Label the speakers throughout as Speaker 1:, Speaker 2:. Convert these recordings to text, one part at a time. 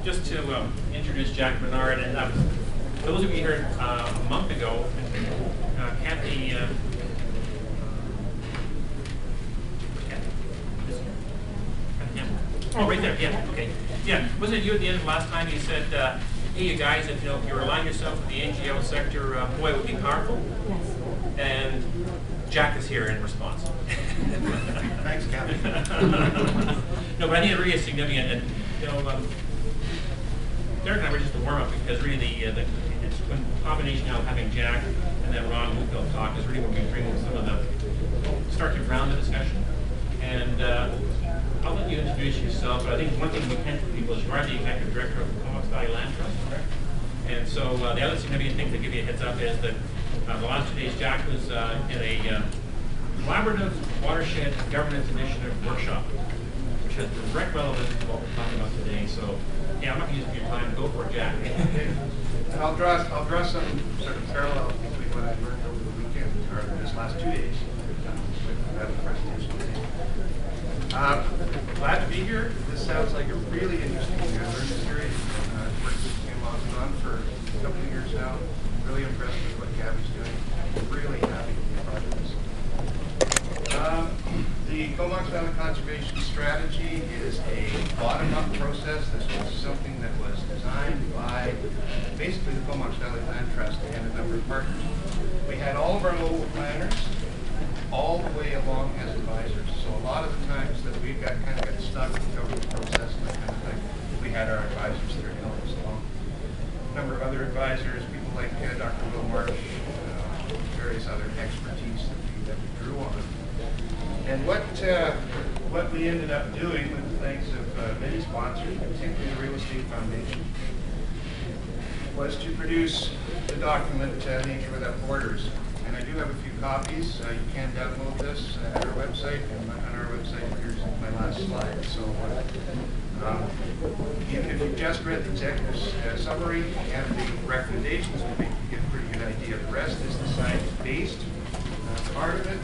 Speaker 1: just to introduce Jack Minard, and those of you here a month ago, Kathy, oh, right there, yeah, okay. Yeah, wasn't it you at the end of last time you said, hey, you guys, if you align yourself with the NGO sector, boy, it would be powerful?
Speaker 2: Yes.
Speaker 1: And Jack is here in response.
Speaker 3: Thanks, Kathy.
Speaker 1: No, but I think it really is significant, and Derek and I were just a warm-up because really it's when combination now of having Jack and then Ron Woodville talk is really what we bring some of the start to ground the discussion. And I'll let you introduce yourself, but I think one thing we can't tell people is you are the executive director of the Comox Valley Land Trust. And so the other significant thing to give you a heads up is that the last 2 days Jack was in a collaborative watershed governance initiative workshop, which has direct relevance to what we're talking about today. So yeah, I'm not going to use your time. Go for it, Jack.
Speaker 3: And I'll draw some sort of parallels between what I learned over the weekend, or this last 2 days, with that presentation today. Glad to be here. This sounds like a really interesting learning series. Work that's been on for a couple of years now. Really impressed with what CAVI's doing. Really happy to be a part of this. The Comox Valley Conservation Strategy is a bottom-up process. This was something that was designed by basically the Comox Valley Land Trust and a number of partners. We had all of our local planners all the way along as advisors. So a lot of the times that we kind of got stuck with the government process and that kind of thing, we had our advisors there to help us along. A number of other advisors, people like Dr. Will Marsh, various other expertise that we drew on. And what we ended up doing, with the thanks of many sponsors, particularly the Real Estate Foundation, was to produce the document Nature Without Borders. And I do have a few copies. You can download this at our website, and on our website here's my last slide. So even if you've just read the executive summary and the recommendations, we think you get a pretty good idea. The rest is the science-based part of it.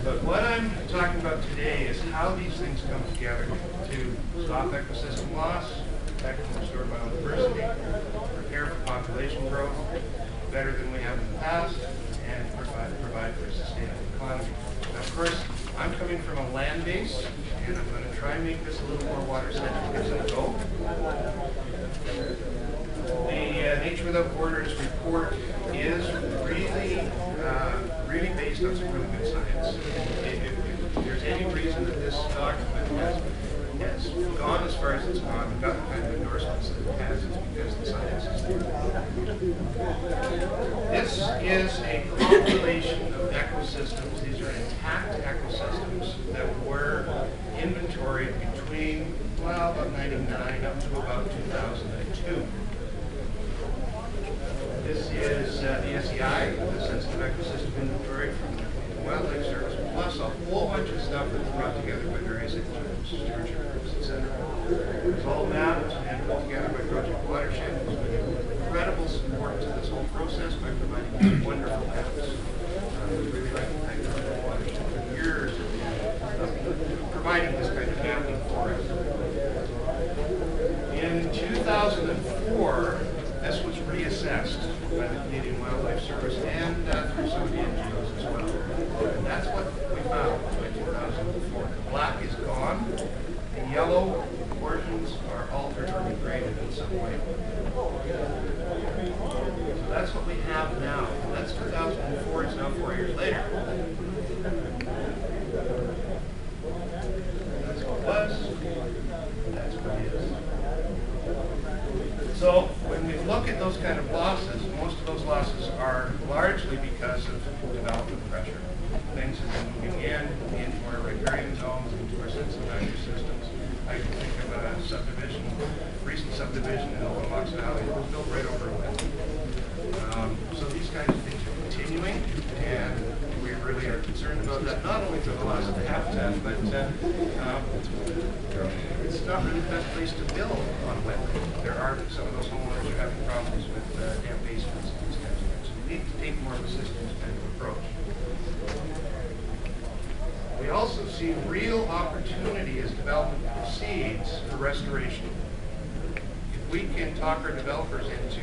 Speaker 3: But what I'm talking about today is how these things come together to stop ecosystem loss, protect and restore biodiversity, prepare for population growth better than we have in the past, and provide for a sustainable economy. Now, of course, I'm coming from a land base, and I'm going to try and make this a little more water-centric as I go. The Nature Without Borders report is really based on some really good science. If there's any reason that this document has gone as far as it's gone and got the kind of endorsements that it has, it's because the science is there. This is a compilation of ecosystems. These are intact ecosystems that were inventoried between, well, about 99 up to about 2002. This is the SEI, the Sensitive Ecosystem Inventory from the Wildlife Service, plus a whole bunch of stuff that's brought together by various NGOs, stewardship groups, etc. It's all mapped and put together by Project Watershed, who's been incredible support to this whole process by providing these wonderful maps. We really like to thank Project Watershed for years of providing this kind of mapping for us. In 2004, this was reassessed by the Canadian Wildlife Service and through some of the NGOs as well. And that's what we found by 2004. The black is gone. The yellow portions are altered or degraded in some way. So that's what we have now. That's 2004. It's now 4 years later. That's what it was. That's what it is. So when we look at those kind of losses, most of those losses are largely because of development pressure. Things have been moving into our riparian zones, into our sensitive ecosystems. I can think of a subdivision, recent subdivision in Comox Valley that was built right over a lake. So these kinds of things are continuing, and we really are concerned about that, not only for the loss of the habitat, but it's not really the best place to build on wetland. There are some of those homeowners who are having problems with damp basements and these kinds of things. So we need to take more of a systems kind of approach. We also see real opportunity as development proceeds for restoration. we can talk our developers into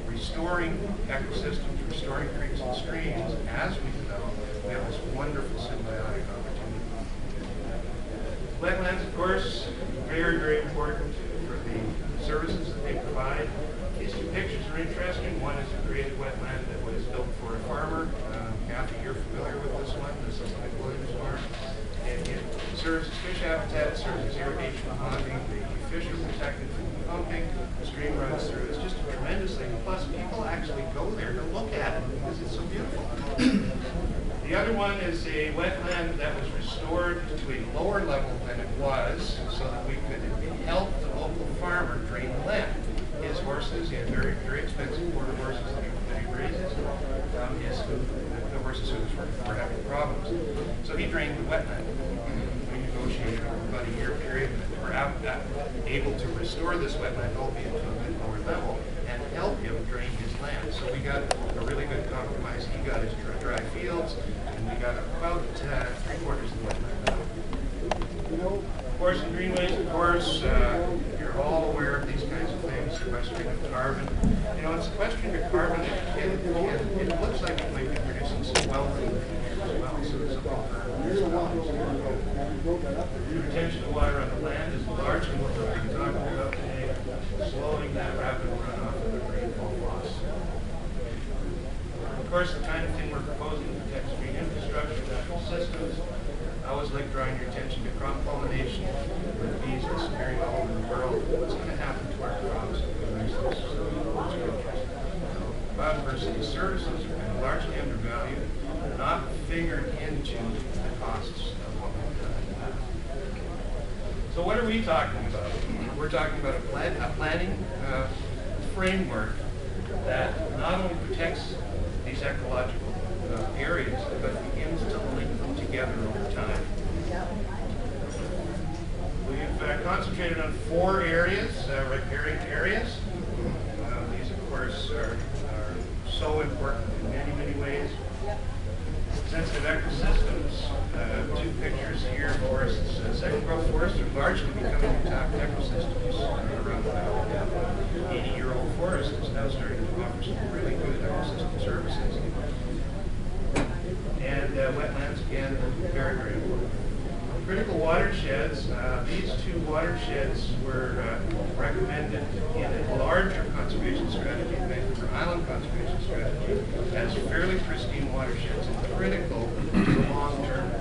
Speaker 3: restoring ecosystems, restoring creeks and streams as we develop, we have this wonderful symbiotic opportunity. Wetlands, of course, very, very important for the services that they provide. These two pictures are interesting. One is a created wetland that was built for a farmer. Kathy, you're familiar with this one. This is the Williams farm. It serves as fish habitat, serves as irrigation ponding. The fish are protected from pumping. The stream runs through. It's just a tremendous thing. Plus, people actually go there to look at it because it's so beautiful. The other one is a wetland that was restored to a lower level than it was so that we could help the local farmer drain the land. His horses, he had very, very expensive quarter horses that he raises. The horses who were having problems. So he drained the wetland. We negotiated over about a year period and were able to restore this wetland, albeit to a bit lower level, and help him drain his land. So we got a really good compromise. He got his dry fields, and we got about 3/4 of the wetland. Of course, the greenways, of course, you're all aware of these kinds of things, sequestering of carbon. You know, it's sequestering of carbon, it looks like it might be producing some wealth in the future as well, so it's the retention of water on the land is largely what we're going to be talking about today, slowing that rapid runoff of the rainfall loss. Of course, the kind of thing we're proposing to protect stream infrastructure, natural systems. I always like drawing your attention to crop pollination. With bees disappearing all over the world, what's going to happen to our crops? Biodiversity services are kind of largely undervalued, not figured into the costs of what we've done. So what are we talking about? We're talking about a planning framework that not only protects these ecological areas, but begins to link them together over time. We've concentrated on 4 areas, riparian areas. These, of course, are so important in many, many ways. Sensitive ecosystems, 2 pictures here. Forests, second growth forests are largely becoming intact ecosystems around the valley. 80-year-old forest is now starting to offer some really good ecosystem services. And wetlands, again, very, very important. Critical watersheds, these 2 watersheds were recommended in a larger conservation strategy, the Vancouver Island Conservation Strategy, as fairly pristine watersheds and critical to the long term.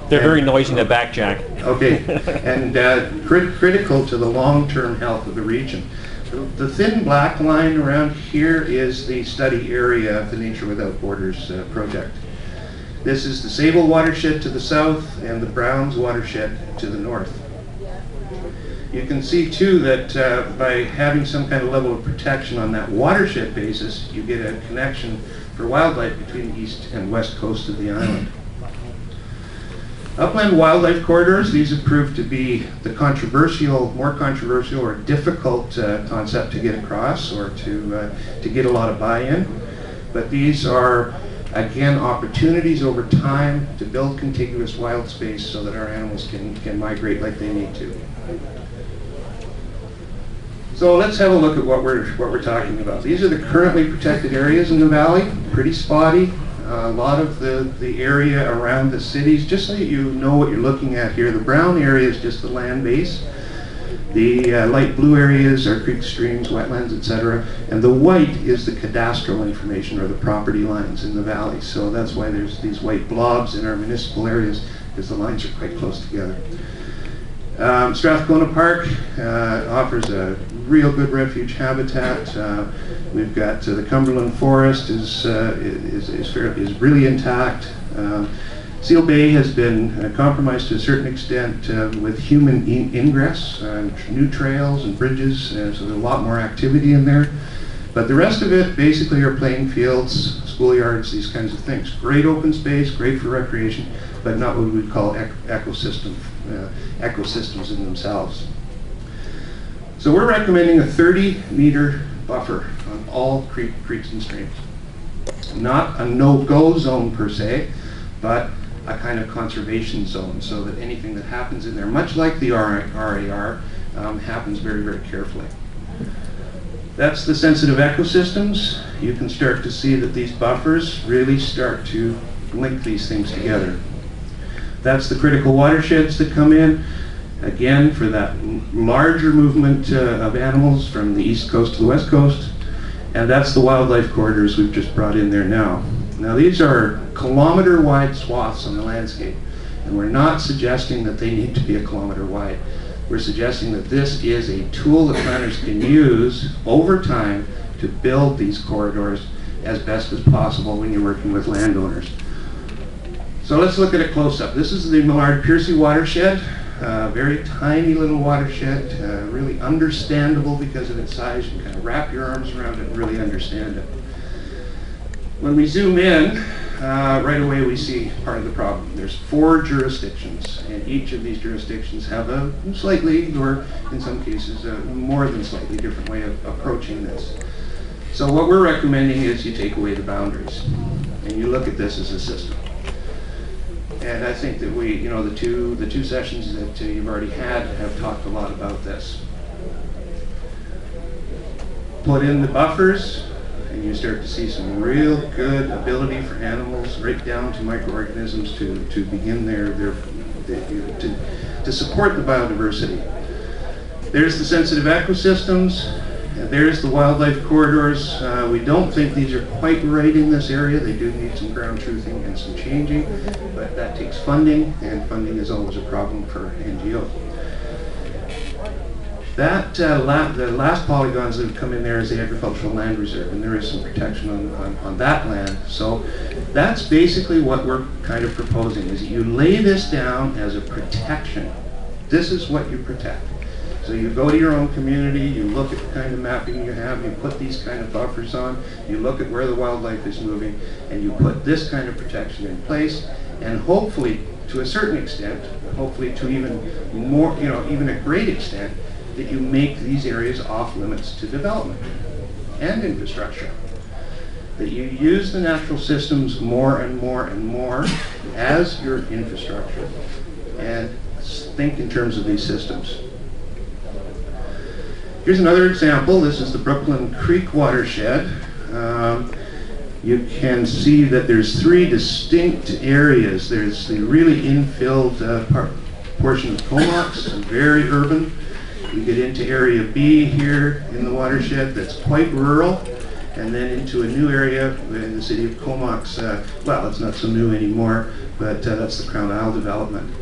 Speaker 1: They're very noisy in the back, Jack.
Speaker 2: Okay, and critical to the long-term health of the region. The thin black line around here is the study area of the Nature Without Borders project. This is the Sable watershed to the south and the Browns watershed to the north. You can see too that by having some kind of level of protection on that watershed basis, you get a connection for wildlife between the east and west coast of the island. Upland wildlife corridors, these have proved to be the more controversial or difficult concept to get across or to get a lot of buy-in. But these are, again, opportunities over time to build contiguous wild space so that our animals can migrate like they need to. So let's have a look at what we're talking about. These are the currently protected areas in the valley, pretty spotty. A lot of the area around the cities, just so you know what you're looking at here, the brown area is just the land base. The light blue areas are creeks, streams, wetlands, etc. And the white is the cadastral information or the property lines in the valley. So that's why there's these white blobs in our municipal areas, because the lines are quite close together. Strathcona Park offers a real good refuge habitat. We've got the Cumberland Forest is really intact. Seal Bay has been compromised to a certain extent with human ingress, new trails and bridges, so there's a lot more activity in there. But the rest of it basically are playing fields, schoolyards, these kinds of things. Great open space, great for recreation, but not what we would call ecosystems in themselves. So we're recommending a 30-meter buffer on all creeks and streams. Not a no-go zone per se, but a kind of conservation zone, so that anything that happens in there, much like the RAR, happens very, very carefully. That's the sensitive ecosystems. You can start to see that these buffers really start to link these things together. That's the critical watersheds that come in, again, for that larger movement of animals from the east coast to the west coast. And that's the wildlife corridors we've just brought in there now. Now these are kilometer-wide swaths on the landscape, and we're not suggesting that they need to be a kilometer wide. We're suggesting that this is a tool that planners can use over time to build these corridors as best as possible when you're working with landowners. So let's look at a close-up. This is the Millard Piercy watershed. Very tiny little watershed, really understandable because of its size. You can kind of wrap your arms around it and really understand it. When we zoom in, right away we see part of the problem. There's 4 jurisdictions, and each of these jurisdictions have a slightly, or in some cases, a more than slightly different way of approaching this. So what we're recommending is you take away the boundaries, and you look at this as a system. And I think that we, the two sessions that you've already had have talked a lot about this. Put in the buffers, and you start to see some real good ability for animals, right down to microorganisms, to begin to support the biodiversity. There's the sensitive ecosystems. There's the wildlife corridors. We don't think these are quite right in this area. They do need some ground truthing and some changing, but that takes funding, and funding is always a problem for NGOs. That the last polygons that have come in there is the agricultural land reserve, and there is some protection on that land. So that's basically what we're kind of proposing, is you lay this down as a protection. This is what you protect. So you go to your own community, you look at the kind of mapping you have, you put these kind of buffers on, you look at where the wildlife is moving, and you put this kind of protection in place, and hopefully, to a certain extent, hopefully to even more, even a great extent, that you make these areas off limits to development and infrastructure. That you use the natural systems more and more and more as your infrastructure, and think in terms of these systems. Here's another example. This is the Brooklyn Creek watershed. You can see that there's 3 distinct areas. There's the really infilled portion of Comox, very urban. You get into area B here in the watershed that's quite rural, and then into a new area in the city of Comox. Well, it's not so new anymore, but that's the Crown Isle development.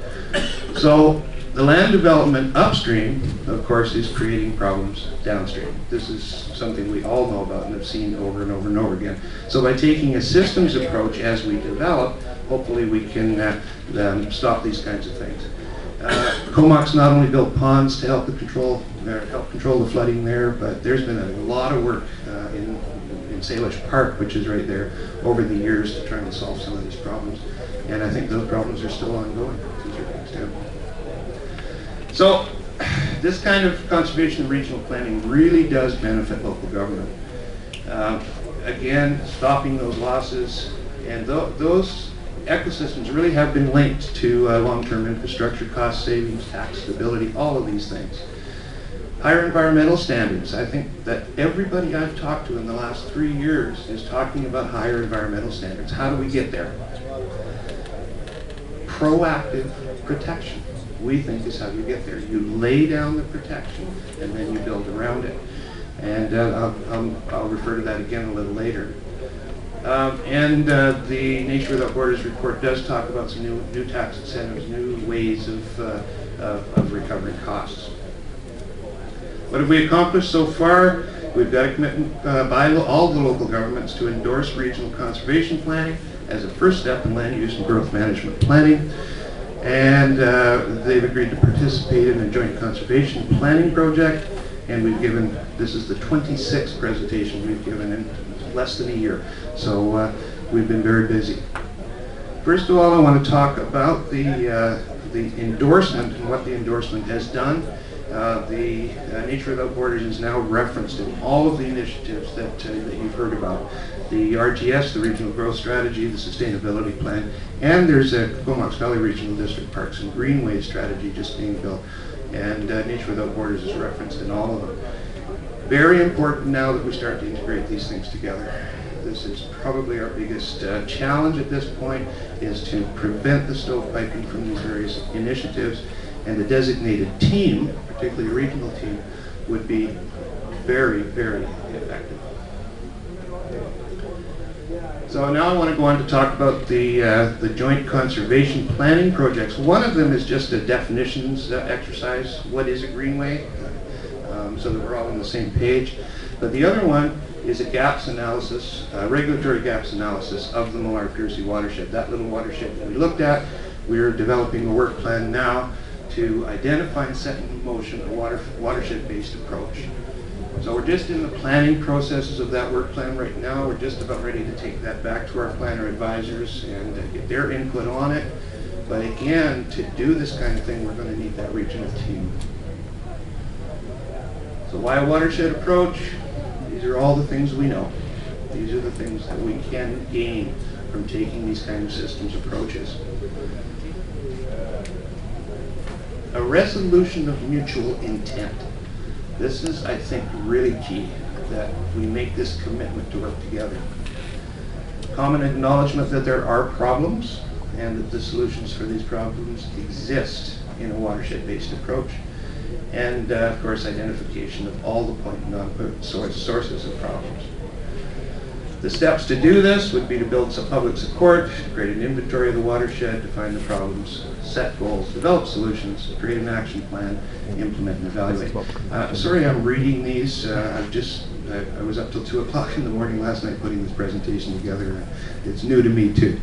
Speaker 2: So the land development upstream, of course, is creating problems downstream. This is something we all know about and have seen over and over and over again. So by taking a systems approach as we develop, hopefully we can stop these kinds of things. Comox not only built ponds to help control the flooding there, but there's been a lot of work in Salish Park, which is right there, over the years to try and solve some of these problems. And I think those problems are still ongoing to a certain extent. So this kind of conservation and regional planning really does benefit local government. Again, stopping those losses, and those ecosystems really have been linked to long-term infrastructure cost savings, tax stability, all of these things. Higher environmental standards. I think that everybody I've talked to in the last 3 years is talking about higher environmental standards. How do we get there? Proactive protection, we think, is how you get there. You lay down the protection and then you build around it. And I'll refer to that again a little later. The Nature Without Borders report does talk about some new tax incentives, new ways of recovering costs. What have we accomplished so far? We've got a commitment by all the local governments to endorse regional conservation planning as a first step in land use and growth management planning. And they've agreed to participate in a joint conservation planning project. And we've given, this is the 26th presentation we've given in less than a year. So we've been very busy. First of all, I want to talk about the endorsement and what the endorsement has done. The Nature Without Borders is now referenced in all of the initiatives that you've heard about. The RGS, the Regional Growth Strategy, the Sustainability Plan, and there's a Comox Valley Regional District Parks and Greenways Strategy just being built, and Nature Without Borders is referenced in all of them. Very important now that we start to integrate these things together. This is probably our biggest challenge at this point, is to prevent the stovepiping from these various initiatives, and the designated team, particularly a regional team, would be very, very effective. So now I want to go on to talk about the joint conservation planning projects. One of them is just a definitions exercise. What is a greenway? So that we're all on the same page. But the other one is a gaps analysis, regulatory gaps analysis of the Millard Piercy watershed. That little watershed that we looked at, we're developing a work plan now to identify and set in motion a watershed-based approach. So we're just in the planning processes of that work plan right now. We're just about ready to take that back to our planner advisors and get their input on it. But again, to do this kind of thing, we're going to need that regional team. So why a watershed approach? These are all the things we know. These are the things that we can gain from taking these kind of systems approaches. A resolution of mutual intent. This is, I think, really key, that we make this commitment to work together. Common acknowledgement that there are problems and that the solutions for these problems exist in a watershed-based approach. And of course, identification of all the point and non-point sources of problems. The steps to do this would be to build some public support, create an inventory of the watershed, define the problems, set goals, develop solutions, create an action plan, implement and evaluate. Sorry I'm reading these. I was up till 2 o'clock in the morning last night putting this presentation together. It's new to me too.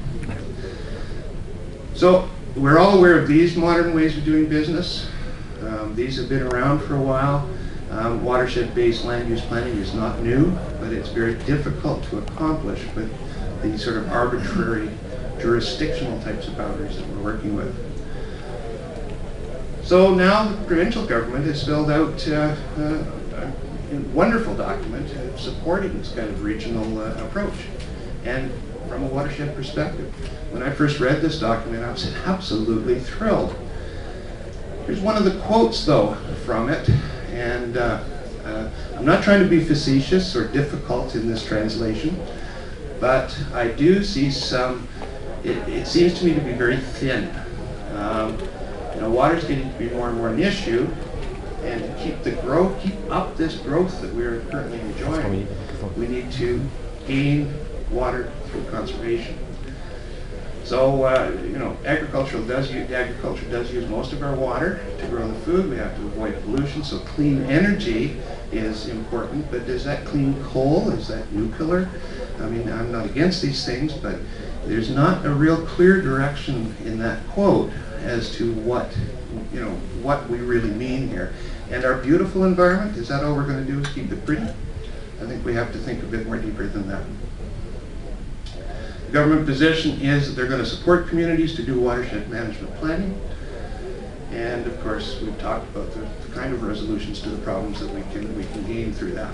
Speaker 2: So we're all aware of these modern ways of doing business. These have been around for a while. Watershed-based land use planning is not new, but it's very difficult to accomplish with the sort of arbitrary jurisdictional types of boundaries that we're working with. So now the provincial government has spelled out a wonderful document supporting this kind of regional approach, and from a watershed perspective. When I first read this document, I was absolutely thrilled. Here's one of the quotes, though, from it, and I'm not trying to be facetious or difficult in this translation, but I do see some, it seems to me to be very thin. Water's getting to be more and more an issue, and to keep up this growth that we're currently enjoying, we need to gain water through conservation. So, agriculture does use most of our water to grow the food. We have to avoid pollution, so clean energy is important, but is that clean coal? Is that nuclear? I mean, I'm not against these things, but there's not a real clear direction in that quote as to what we really mean here. And our beautiful environment, is that all we're going to do is keep it pretty? I think we have to think a bit more deeper than that. The government position is that they're going to support communities to do watershed management planning. And of course, we've talked about the kind of resolutions to the problems that we can gain through that.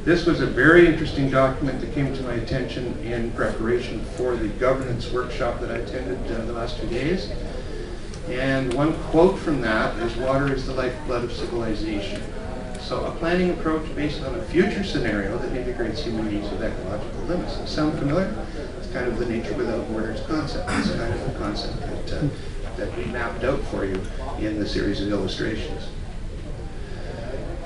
Speaker 2: This was a very interesting document that came to my attention in preparation for the governance workshop that I attended the last 2 days. And one quote from that is, "Water is the lifeblood of civilization." So a planning approach based on a future scenario that integrates human needs with ecological limits. Does that sound familiar? It's kind of the Nature Without Borders concept. It's kind of the concept that we mapped out for you in the series of illustrations.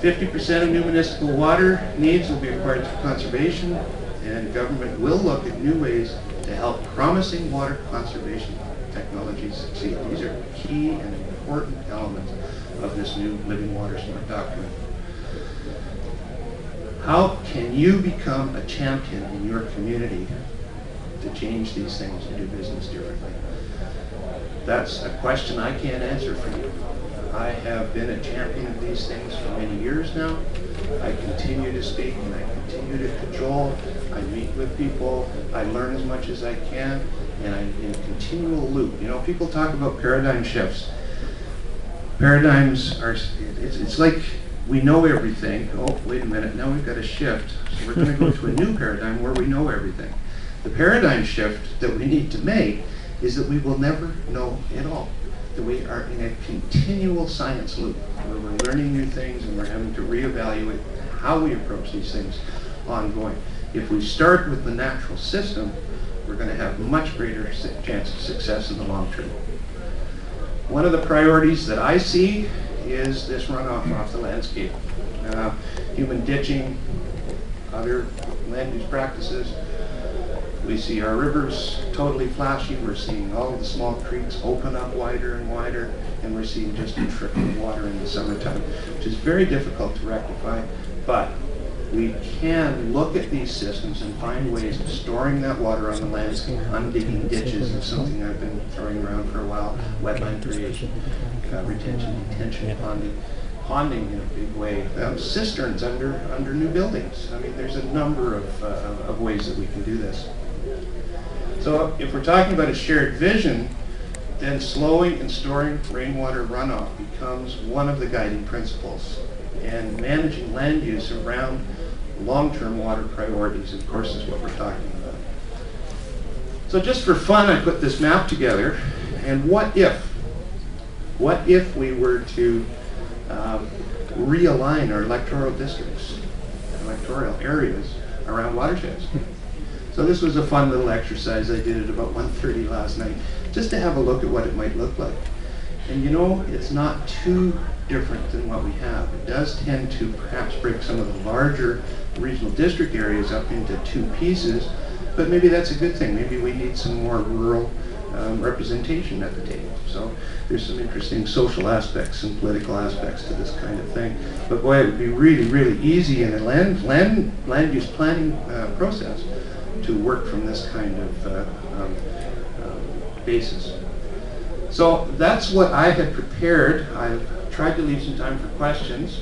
Speaker 2: 50% of new municipal water needs will be acquired through conservation, and government will look at new ways to help promising water conservation technologies succeed. These are key and important elements of this new Living Water Smart document. How can you become a champion in your community to change these things and do business differently? That's a question I can't answer for you. I have been a champion of these things for many years now. I continue to speak and I continue to cajole. I meet with people. I learn as much as I can, and I'm in a continual loop. People talk about paradigm shifts. Paradigms are, it's like we know everything. Oh, wait a minute, now we've got to shift. So we're going to go to a new paradigm where we know everything. The paradigm shift that we need to make is that we will never know it all. That we are in a continual science loop where we're learning new things and we're having to reevaluate how we approach these things ongoing. If we start with the natural system, we're going to have much greater chance of success in the long term. One of the priorities that I see is this runoff off the landscape. Human ditching, other land use practices. We see our rivers totally flashy. We're seeing all of the small creeks open up wider and wider, and we're seeing just a trickle of water in the summertime, which is very difficult to rectify. But we can look at these systems and find ways of storing that water on the landscape. Undigging ditches is something I've been throwing around for a while. Wetland creation, retention, detention, ponding in a big way. Cisterns under new buildings. I mean, there's a number of ways that we can do this. So if we're talking about a shared vision, then slowing and storing rainwater runoff becomes one of the guiding principles. And managing land use around long-term water priorities, of course, is what we're talking about. So just for fun, I put this map together. And what if we were to realign our electoral districts, electoral areas around watersheds? So this was a fun little exercise I did at about 1:30 last night, just to have a look at what it might look like. And you know, it's not too different than what we have. It does tend to perhaps break some of the larger regional district areas up into two pieces, but maybe that's a good thing. Maybe we need some more rural representation at the table. So there's some interesting social aspects and political aspects to this kind of thing. But boy, it would be really, really easy in a land use planning process to work from this kind of basis. So that's what I had prepared. I've tried to leave some time for questions.